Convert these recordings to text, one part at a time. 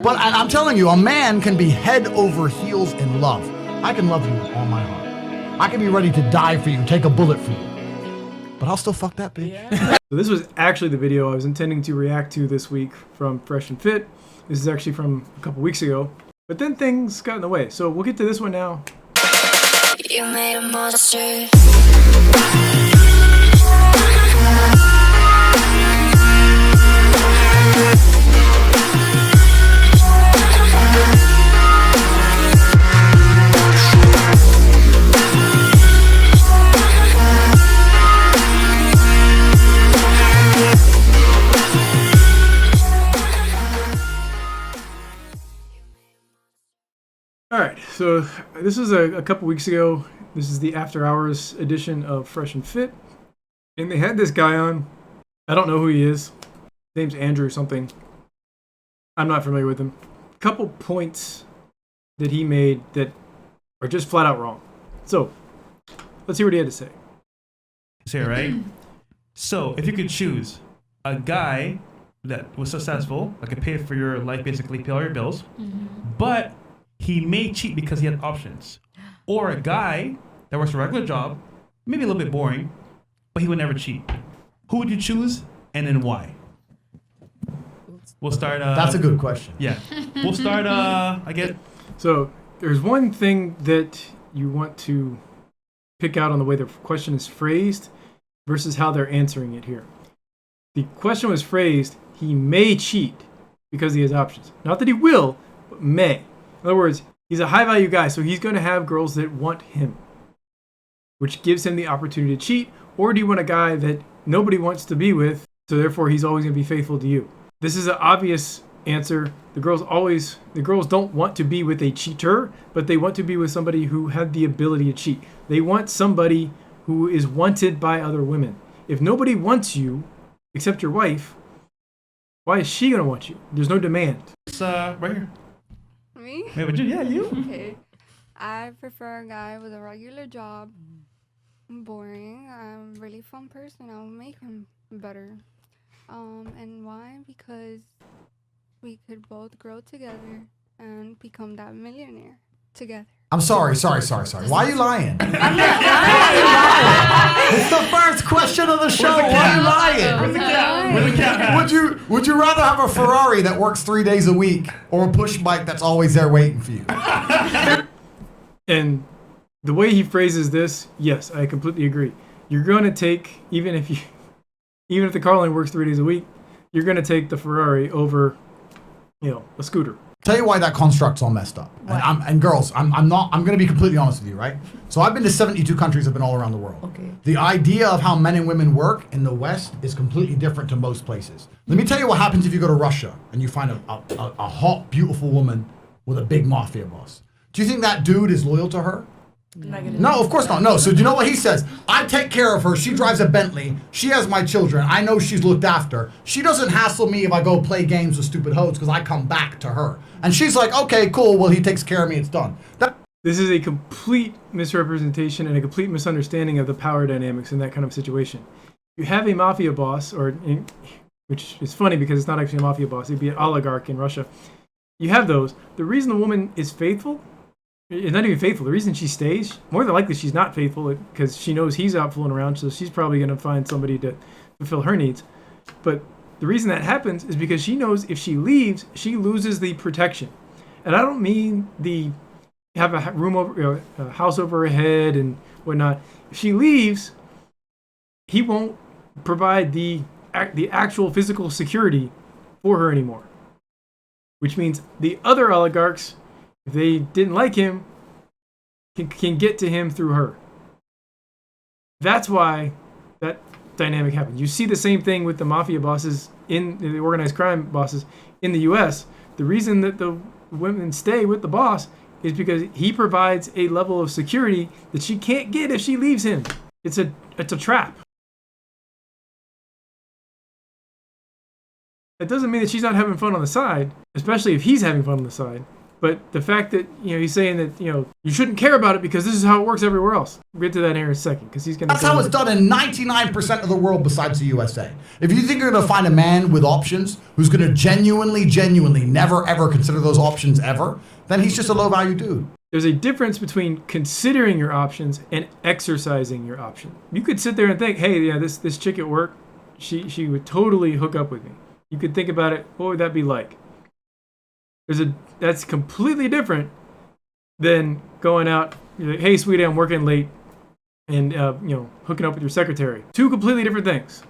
But I'm telling you, a man can be head over heels in love. I can love you with all my heart. I can be ready to die for you, take a bullet for you. But I'll still fuck that bitch. Yeah. So this was actually the video I was intending to react to this week from Fresh and Fit. This is actually from a couple weeks ago. But then things got in the way. So we'll get to this one now. You made a monster. All right, so this is a couple weeks ago. This is the After Hours edition of Fresh and Fit. And they had this guy on. I don't know who he is. His name's Andrew something. I'm not familiar with him. A couple points that he made that are just flat out wrong. So, let's hear what he had to say. Say, right? So, if you could choose a guy that was successful, that could pay for your life, basically pay all your bills, but he may cheat because he had options. Or a guy that works a regular job, maybe a little bit boring, but he would never cheat. Who would you choose, and then why? We'll start... That's a good question. Yeah. We'll start, I get... So, there's one thing that you want to pick out on the way the question is phrased versus how they're answering it here. The question was phrased, he may cheat because he has options. Not that he will, but may. In other words, he's a high-value guy, so he's going to have girls that want him, which gives him the opportunity to cheat. Or do you want a guy that nobody wants to be with, so therefore he's always going to be faithful to you? This is an obvious answer. The girls don't want to be with a cheater, but they want to be with somebody who had the ability to cheat. They want somebody who is wanted by other women. If nobody wants you except your wife, why is she going to want you? There's no demand. It's right here. Me? Yeah, you. Okay. I prefer a guy with a regular job. Boring. I'm a really fun person. I'll make him better. And why? Because we could both grow together and become that millionaire together. I'm sorry. Why are you lying? I'm not lying. It's the first question of the show. Why are you lying? Where's the cat? Where's the cat? Would you rather have a Ferrari that works 3 days a week or a push bike that's always there waiting for you? And the way he phrases this, yes, I completely agree. You're going to take, even if the car only works 3 days a week, you're going to take the Ferrari over, a scooter. Tell you why that construct's all messed up. And girls, I'm going to be completely honest with you, right? So I've been to 72 countries. I've been all around the world. Okay. The idea of how men and women work in the West is completely different to most places. Let me tell you what happens if you go to Russia and you find a hot, beautiful woman with a big mafia boss. Do you think that dude is loyal to her? Negative. No, of course not. No. So do you know what he says? I take care of her. She drives a Bentley. She has my children. I know she's looked after. She doesn't hassle me if I go play games with stupid hoes because I come back to her. And she's like, okay, cool. Well, he takes care of me. It's done. This is a complete misrepresentation and a complete misunderstanding of the power dynamics in that kind of situation. You have a mafia boss, which is funny because it's not actually a mafia boss. It'd be an oligarch in Russia. You have those. The reason the woman is faithful, it's not even faithful. The reason she stays, more than likely she's not faithful because she knows he's out fooling around, so she's probably going to find somebody to fulfill her needs. But the reason that happens is because she knows if she leaves, she loses the protection. And I don't mean have a room over, a house over her head and whatnot. If she leaves, he won't provide the actual physical security for her anymore. Which means the other oligarchs, if they didn't like him, can get to him through her. That's why that dynamic happens. You see the same thing with the mafia bosses in the organized crime bosses in the U.S. The reason that the women stay with the boss is because he provides a level of security that she can't get if she leaves him. It's a trap. It doesn't mean that she's not having fun on the side, especially if he's having fun on the side. But the fact that, he's saying that, you shouldn't care about it because this is how it works everywhere else. We'll get to that here in a second because he's going to. That's how it's done in 99% of the world besides the USA. If you think you're going to find a man with options who's going to genuinely never ever consider those options ever, then he's just a low value dude. There's a difference between considering your options and exercising your option. You could sit there and think, hey, yeah, this chick at work, she would totally hook up with me. You could think about it, what would that be like? That's completely different than going out, you're like, hey, sweetie, I'm working late, and hooking up with your secretary. Two completely different things.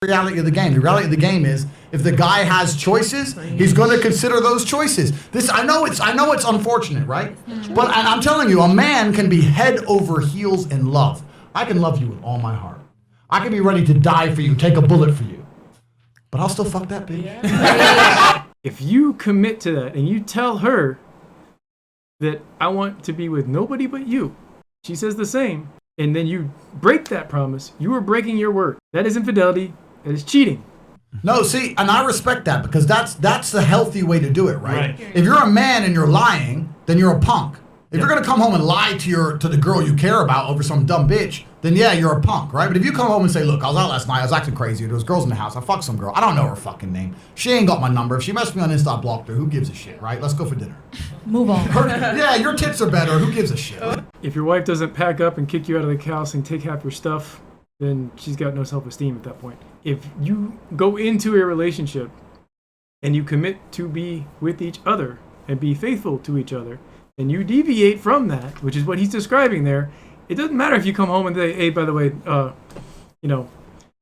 Reality of the game. The reality of the game is, if the guy has choices, he's going to consider those choices. I know it's unfortunate, right? But I'm telling you, a man can be head over heels in love. I can love you with all my heart. I can be ready to die for you, take a bullet for you. But I'll still fuck that bitch. Yeah. If you commit to that and you tell her that I want to be with nobody but you, she says the same, and then you break that promise, you are breaking your word. That is infidelity. That is cheating. No, see, and I respect that because that's the healthy way to do it, right? If you're a man and you're lying, then you're a punk. If you're gonna come home and lie to the girl you care about over some dumb bitch, then yeah, you're a punk, right? But if you come home and say, look, I was out last night, I was acting crazy, there was girls in the house, I fucked some girl, I don't know her fucking name. She ain't got my number. If she messed me on Insta, I blocked her. Who gives a shit, right? Let's go for dinner. Move on. Yeah, your tits are better. Who gives a shit? If your wife doesn't pack up and kick you out of the house and take half your stuff, then she's got no self-esteem at that point. If you go into a relationship and you commit to be with each other and be faithful to each other, and you deviate from that, which is what he's describing there, it doesn't matter if you come home and say, hey, by the way, I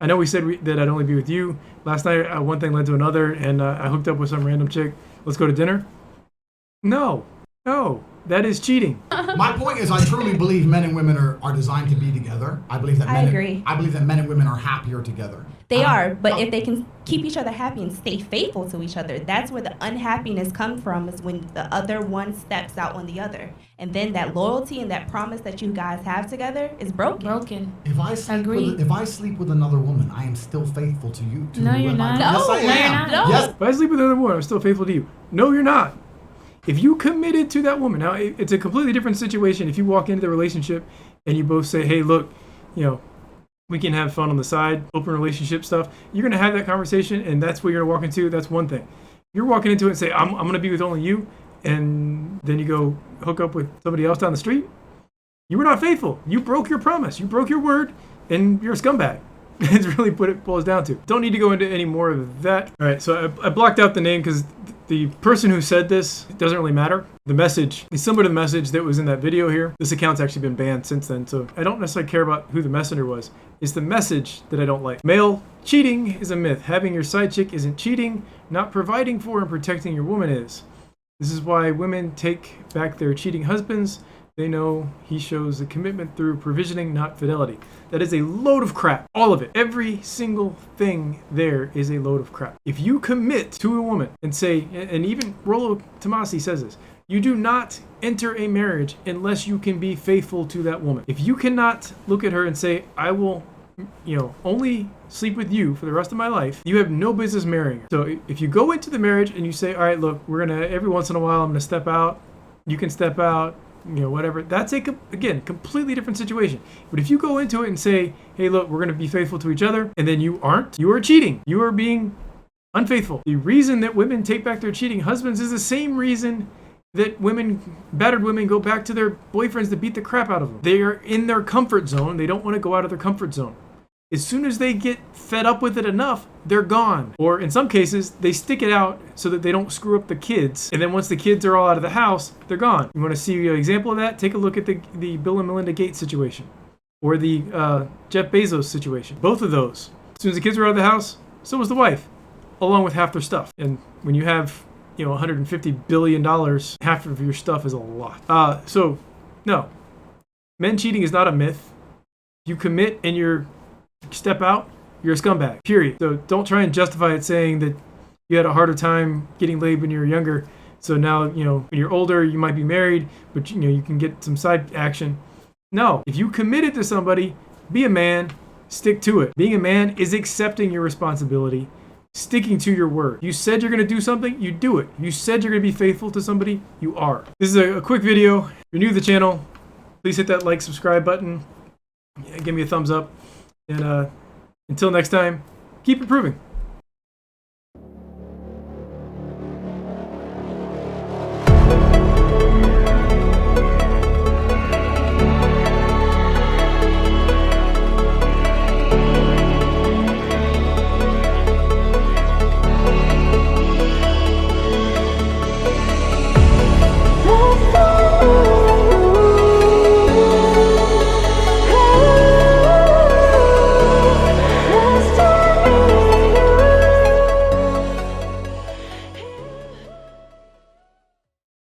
know we said that I'd only be with you. Last night, one thing led to another, and I hooked up with some random chick. Let's go to dinner. No, that is cheating. My point is, I truly believe men and women are designed to be together. I believe that I agree. I believe that men and women are happier together. They are, but if they can keep each other happy and stay faithful to each other, that's where the unhappiness comes from, is when the other one steps out on the other. And then that loyalty and that promise that you guys have together is broken. If I sleep with another woman, I am still faithful to you. No, you're not. Yes, I am. No. Yes. If I sleep with another woman, I'm still faithful to you. No, you're not. If you committed to that woman, now it's a completely different situation. If you walk into the relationship and you both say, hey, look, we can have fun on the side, open relationship stuff. You're going to have that conversation, and that's what you're going to walk into. That's one thing. You're walking into it and say, I'm going to be with only you, and then you go hook up with somebody else down the street. You were not faithful. You broke your promise. You broke your word, and you're a scumbag. It's really what it boils down to. Don't need to go into any more of that. All right, so I blocked out the name because the person who said this, it doesn't really matter. The message is similar to the message that was in that video here. This account's actually been banned since then, so I don't necessarily care about who the messenger was. It's the message that I don't like. Male cheating is a myth. Having your side chick isn't cheating. Not providing for and protecting your woman is. This is why women take back their cheating husbands. They know he shows a commitment through provisioning, not fidelity. That is a load of crap. All of it. Every single thing there is a load of crap. If you commit to a woman and say, and even Rollo Tomasi says this, you do not enter a marriage unless you can be faithful to that woman. If you cannot look at her and say, I will, only sleep with you for the rest of my life, you have no business marrying her. So if you go into the marriage and you say, all right, look, we're going to, every once in a while, I'm going to step out. You can step out. Whatever. That's again, completely different situation. But if you go into it and say, hey, look, we're going to be faithful to each other, and then you aren't, you are cheating. You are being unfaithful. The reason that women take back their cheating husbands is the same reason that battered women go back to their boyfriends to beat the crap out of them. They are in their comfort zone. They don't want to go out of their comfort zone. As soon as they get fed up with it enough, they're gone. Or in some cases, they stick it out so that they don't screw up the kids. And then once the kids are all out of the house, they're gone. You want to see an example of that? Take a look at the Bill and Melinda Gates situation. Or the Jeff Bezos situation. Both of those. As soon as the kids were out of the house, so was the wife. Along with half their stuff. And when you have, $150 billion, half of your stuff is a lot. So, no. Men cheating is not a myth. You commit and you're step out, you're a scumbag, period. So don't try and justify it saying that you had a harder time getting laid when you were younger. So now, when you're older, you might be married, but you can get some side action. No, if you committed to somebody, be a man, stick to it. Being a man is accepting your responsibility sticking to your word. You said you're going to do something, you do it. You said you're going to be faithful to somebody, you are. This is a quick video. If you're new to the channel, please hit that like, subscribe button. Yeah, give me a thumbs up. And until next time, keep improving.